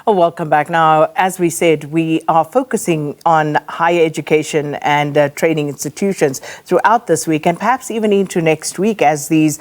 Oh, welcome back. Now, as we said, we are focusing on higher education and training institutions throughout this week and perhaps even into next week as these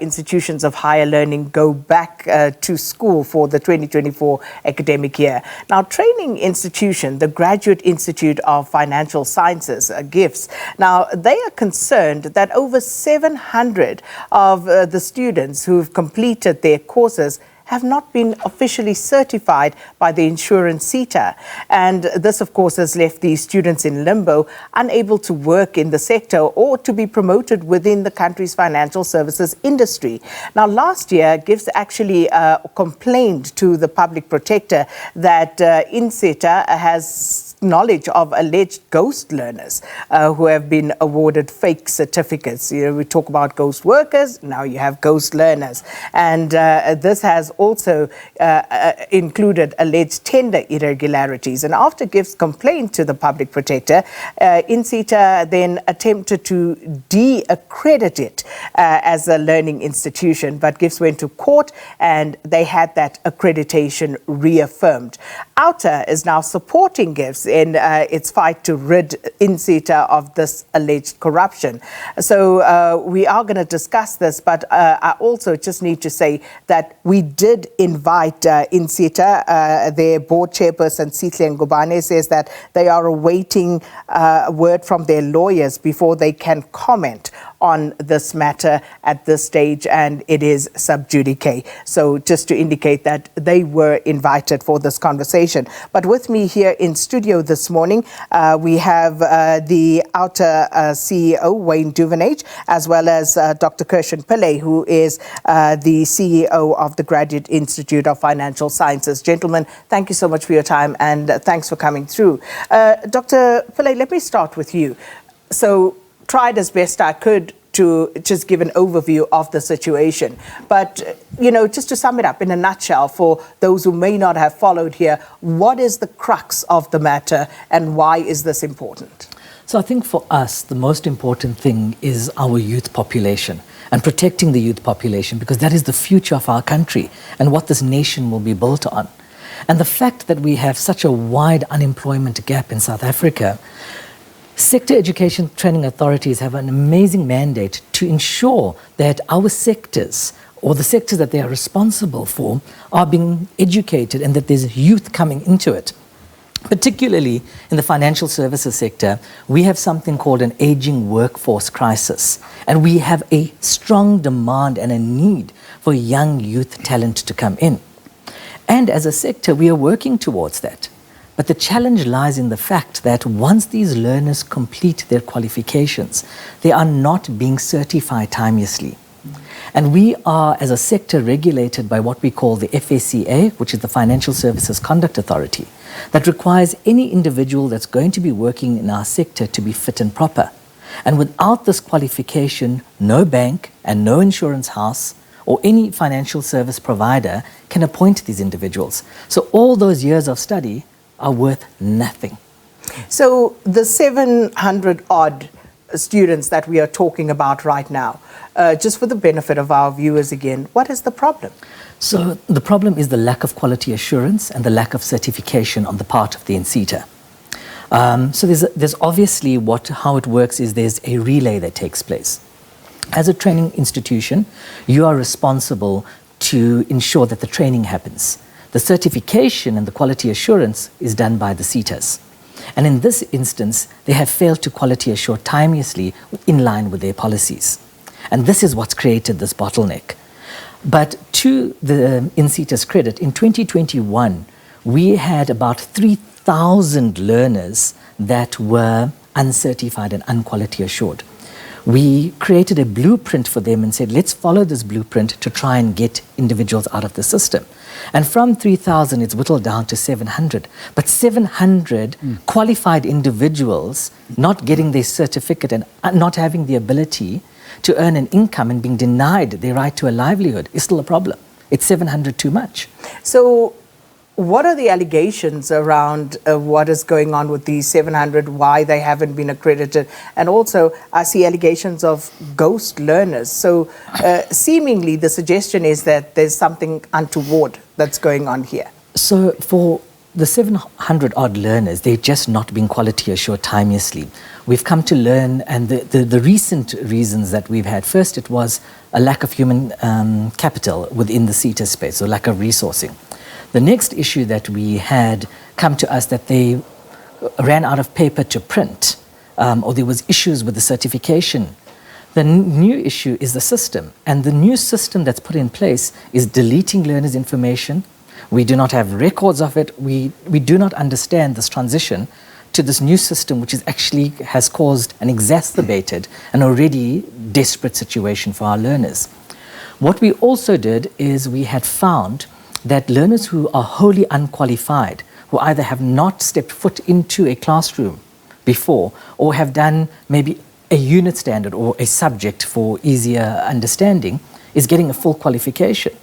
institutions of higher learning go back to school for the 2024 academic year. Now, training institution, the Graduate Institute of Financial Sciences, GIFS, now they are concerned that over 700 of the students who've completed their courses have not been officially certified by the insurance INSETA. And this, of course, has left these students in limbo, unable to work in the sector or to be promoted within the country's financial services industry. Now, last year, GIFS actually complained to the public protector that INSETA has knowledge of alleged ghost learners who have been awarded fake certificates. You know, we talk about ghost workers, now you have ghost learners. And this has also included alleged tender irregularities. And after GIFS complained to the public protector, INSETA then attempted to de-accredit it as a learning institution, but GIFS went to court and they had that accreditation reaffirmed. OUTA is now supporting GIFS in its fight to rid INSETA of this alleged corruption. So we are going to discuss this, but I also just need to say that we did invite INSETA. Their board chairperson, Sihle Ngubane, says that they are awaiting word from their lawyers before they can comment on this matter at this stage, and it is sub judice. So just to indicate that they were invited for this conversation. But with me here in studio this morning, we have the OUTA CEO, Wayne Duvenage, as well as Dr. Kirshen Pillay, who is the CEO of the Graduate Institute of Financial Sciences. Gentlemen, thank you so much for your time and thanks for coming through. Dr. Pillay, let me start with you. So, tried as best I could to just give an overview of the situation. But, you know, just to sum it up in a nutshell for those who may not have followed here, what is the crux of the matter and why is this important? So I think for us, the most important thing is our youth population and protecting the youth population, because that is the future of our country and what this nation will be built on. And the fact that we have such a wide unemployment gap in South Africa, sector education training authorities have an amazing mandate to ensure that our sectors, or the sectors that they are responsible for, are being educated and that there's youth coming into it. Particularly in the financial services sector, we have something called an aging workforce crisis. And we have a strong demand and a need for young youth talent to come in. And as a sector, we are working towards that. But the challenge lies in the fact that once these learners complete their qualifications, they are not being certified timeously. And we are, as a sector, regulated by what we call the FSCA, which is the Financial Services Conduct Authority, that requires any individual that's going to be working in our sector to be fit and proper. And without this qualification, no bank and no insurance house or any financial service provider can appoint these individuals. So all those years of study are worth nothing. So the 700 odd students that we are talking about right now, just for the benefit of our viewers again, what is the problem? So the problem is the lack of quality assurance and the lack of certification on the part of the INSETA. So there's obviously how it works is there's a relay that takes place. As a training institution, you are responsible to ensure that the training happens. The certification and the quality assurance is done by the SETAs. And in this instance, they have failed to quality assure timeously in line with their policies. And this is what's created this bottleneck. But to the INSETA's credit, in 2021, we had about 3,000 learners that were uncertified and unquality assured. We created a blueprint for them and said, let's follow this blueprint to try and get individuals out of the system. And from 3,000, it's whittled down to 700. But 700 qualified individuals not getting their certificate and not having the ability to earn an income and being denied their right to a livelihood is still a problem. It's 700 too much. So what are the allegations around what is going on with these 700, why they haven't been accredited? And also, I see allegations of ghost learners. So seemingly the suggestion is that there's something untoward that's going on here. So for the 700 odd learners, they're just not being quality assured timeously. We've come to learn, and the recent reasons that we've had, first it was a lack of human capital within the SETA space, so lack of resourcing. The next issue that we had come to us that they ran out of paper to print, or there was issues with the certification. The new issue is the system, and the new system that's put in place is deleting learners' information. We do not have records of it. We do not understand this transition to this new system, which is actually has caused and exacerbated an already desperate situation for our learners. What we also did is we had found that learners who are wholly unqualified, who either have not stepped foot into a classroom before or have done maybe a unit standard or a subject for easier understanding, is getting a full qualification.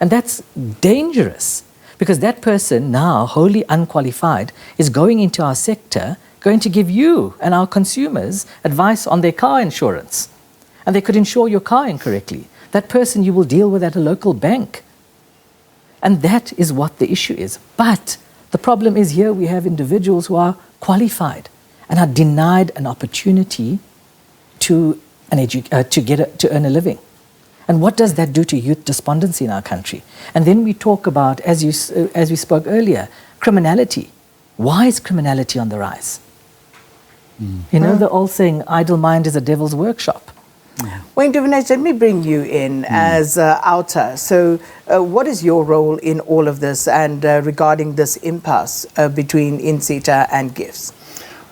And that's dangerous, because that person now, wholly unqualified, is going into our sector, going to give you and our consumers advice on their car insurance. And they could insure your car incorrectly. That person you will deal with at a local bank. And that is what the issue is. But the problem is here we have individuals who are qualified and are denied an opportunity to earn a living. And what does that do to youth despondency in our country? And then we talk about, as we spoke earlier, criminality. Why is criminality on the rise? You know, the old saying, idle mind is a devil's workshop. Wayne Divinage, let me bring you in as OUTA. So what is your role in all of this and regarding this impasse between INSETA and GIFS?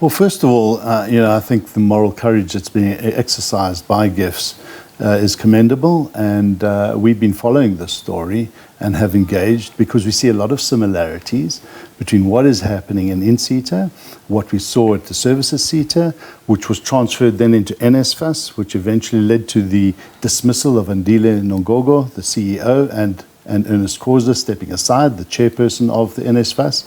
Well, first of all, I think the moral courage that's being exercised by GIFS is commendable, and we've been following this story and have engaged because we see a lot of similarities between what is happening in INSETA, what we saw at the services SETA, which was transferred then into NSFAS, which eventually led to the dismissal of Andile Nongogo, the CEO, and Ernest Khoza stepping aside, the chairperson of the NSFAS,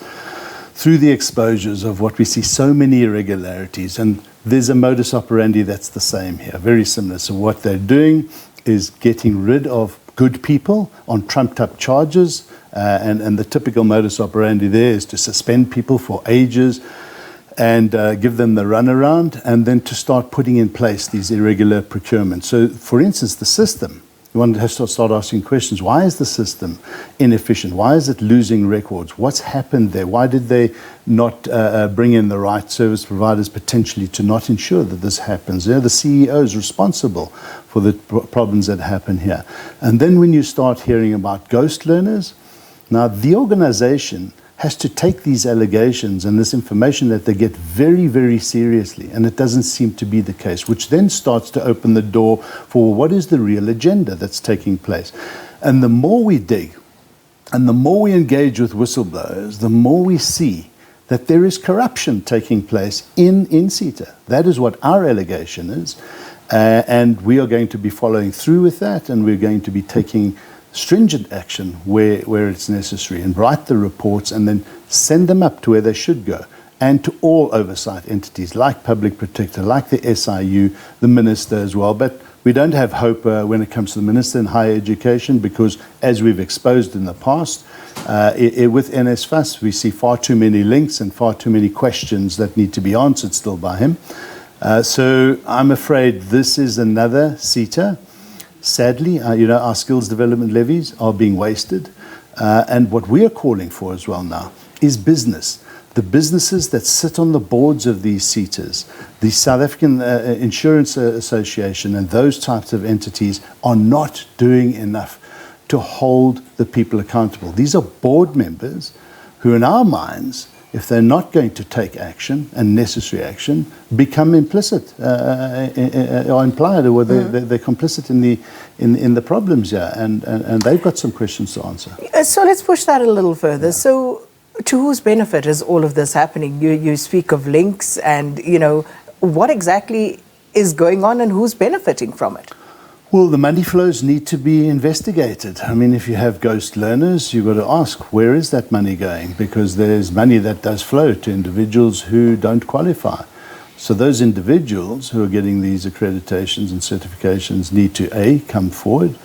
through the exposures of what we see so many irregularities. And there's a modus operandi that's the same here, very similar. So what they're doing is getting rid of good people on trumped-up charges, and the typical modus operandi there is to suspend people for ages and give them the runaround, and then to start putting in place these irregular procurements. So, for instance, the system, one has to start asking questions. Why is the system inefficient? Why is it losing records? What's happened there? Why did they not bring in the right service providers potentially to not ensure that this happens? The CEO is responsible for the problems that happen here. And then when you start hearing about ghost learners, now the organization has to take these allegations and this information that they get very, very seriously, and it doesn't seem to be the case, which then starts to open the door for what is the real agenda that's taking place. And the more we dig, and the more we engage with whistleblowers, the more we see that there is corruption taking place in INSETA. That is what our allegation is, and we are going to be following through with that, and we're going to be taking stringent action where it's necessary, and write the reports and then send them up to where they should go, and to all oversight entities like Public Protector, like the SIU, the Minister as well. But we don't have hope when it comes to the Minister in higher education, because as we've exposed in the past, with NSFAS, we see far too many links and far too many questions that need to be answered still by him. So I'm afraid this is another SETA. Sadly, our skills development levies are being wasted. And what we are calling for as well now is business. The businesses that sit on the boards of these SETAs, the South African Insurance Association and those types of entities, are not doing enough to hold the people accountable. These are board members who, in our minds, if they're not going to take action and necessary action, become implicit or implied, or they're complicit in the problems here, and they've got some questions to answer. So let's push that a little further. Yeah. So to whose benefit is all of this happening? You speak of links, and what exactly is going on and who's benefiting from it? Well, the money flows need to be investigated. I mean, if you have ghost learners, you've got to ask, where is that money going? Because there's money that does flow to individuals who don't qualify. So those individuals who are getting these accreditations and certifications need to, A, come forward,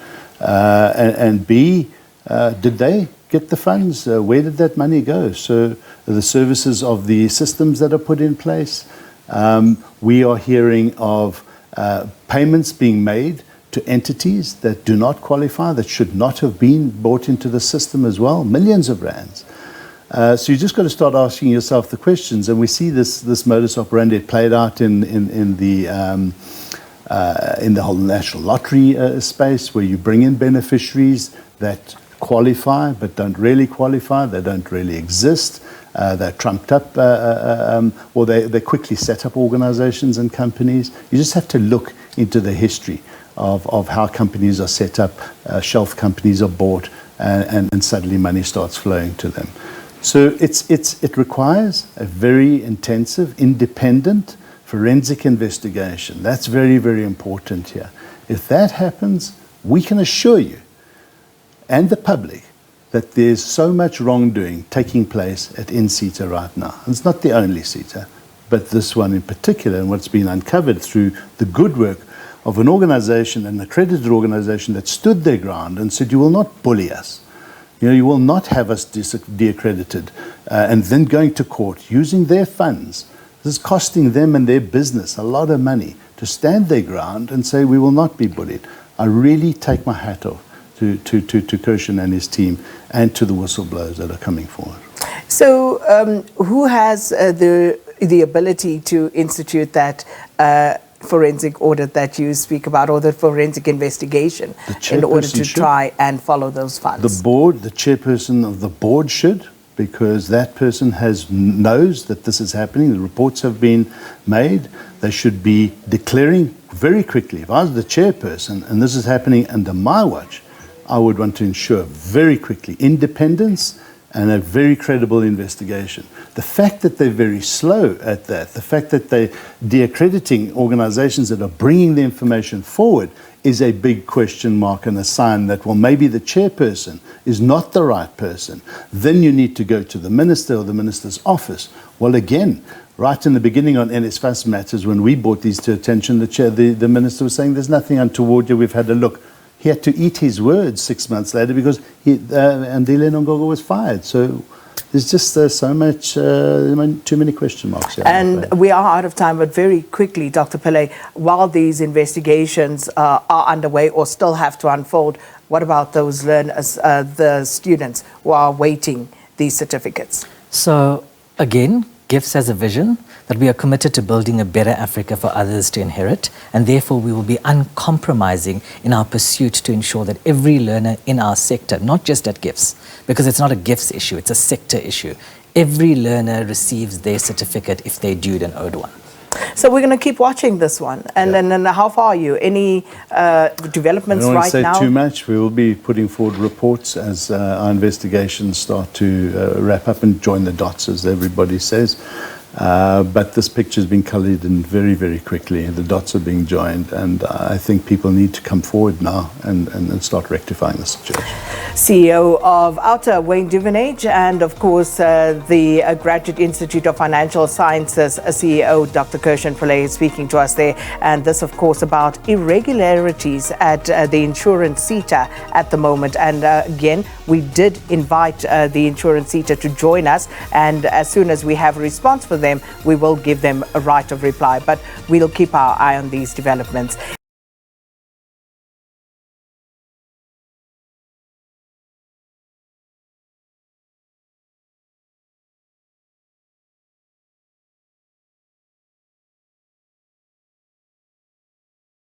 and B, Did they get the funds? Where did that money go? So the services of the systems that are put in place. We are hearing of payments being made to entities that do not qualify, that should not have been brought into the system as well, millions of rands. So you just got to start asking yourself the questions, and we see this modus operandi played out in the whole national lottery space, where you bring in beneficiaries that qualify but don't really qualify, they don't really exist, they're trumped up, or they quickly set up organizations and companies. You just have to look into the history of how companies are set up, shelf companies are bought, and suddenly money starts flowing to them. So it requires a very intensive, independent, forensic investigation. That's very, very important here. If that happens, we can assure you and the public that there's so much wrongdoing taking place at INSETA right now. And it's not the only SETA, but this one in particular, and what's been uncovered through the good work of an organization, an accredited organization that stood their ground and said, you will not bully us. You will not have us de-accredited, and then going to court using their funds. This is costing them and their business a lot of money to stand their ground and say we will not be bullied. I really take my hat off to Kirshen and his team, and to the whistleblowers that are coming forward. So who has the ability to institute that forensic audit that you speak about, or the forensic investigation, in order to try and follow those funds? The board, the chairperson of the board should, because that person knows that this is happening. The reports have been made. They should be declaring very quickly. If I was the chairperson and this is happening under my watch, I would want to ensure very quickly independence and a very credible investigation. The fact that they're very slow at that, the fact that they're de-accrediting organizations that are bringing the information forward, is a big question mark and a sign that, well, maybe the chairperson is not the right person. Then you need to go to the minister or the minister's office. Well, again, right in the beginning on NSFAS matters, when we brought these to attention, the minister was saying there's nothing untoward here, we've had a look. He had to eat his words 6 months later because Andile Nongogo was fired. So there's just so much, too many question marks here. And we are out of time, but very quickly, Dr. Pillay, while these investigations are underway or still have to unfold, what about those learners, the students who are awaiting these certificates? So again, GIFS has a vision that we are committed to building a better Africa for others to inherit, and therefore we will be uncompromising in our pursuit to ensure that every learner in our sector, not just at GIFS, because it's not a GIFS issue, it's a sector issue, every learner receives their certificate if they're due and owed one. So we're going to keep watching this one. And then how far are you? Any developments right now? I don't want to say too much. We will be putting forward reports as our investigations start to wrap up and join the dots, as everybody says. But this picture has been coloured in very, very quickly. The dots are being joined, and I think people need to come forward now and start rectifying the situation. CEO of OUTA, Wayne Duvenage, and of course the Graduate Institute of Financial Sciences CEO, Dr. Kirshen Pillay, speaking to us there. And this, of course, about irregularities at the insurance SETA at the moment. And again, we did invite the insurance SETA to join us, and as soon as we have a response for them, we will give them a right of reply. But we'll keep our eye on these developments.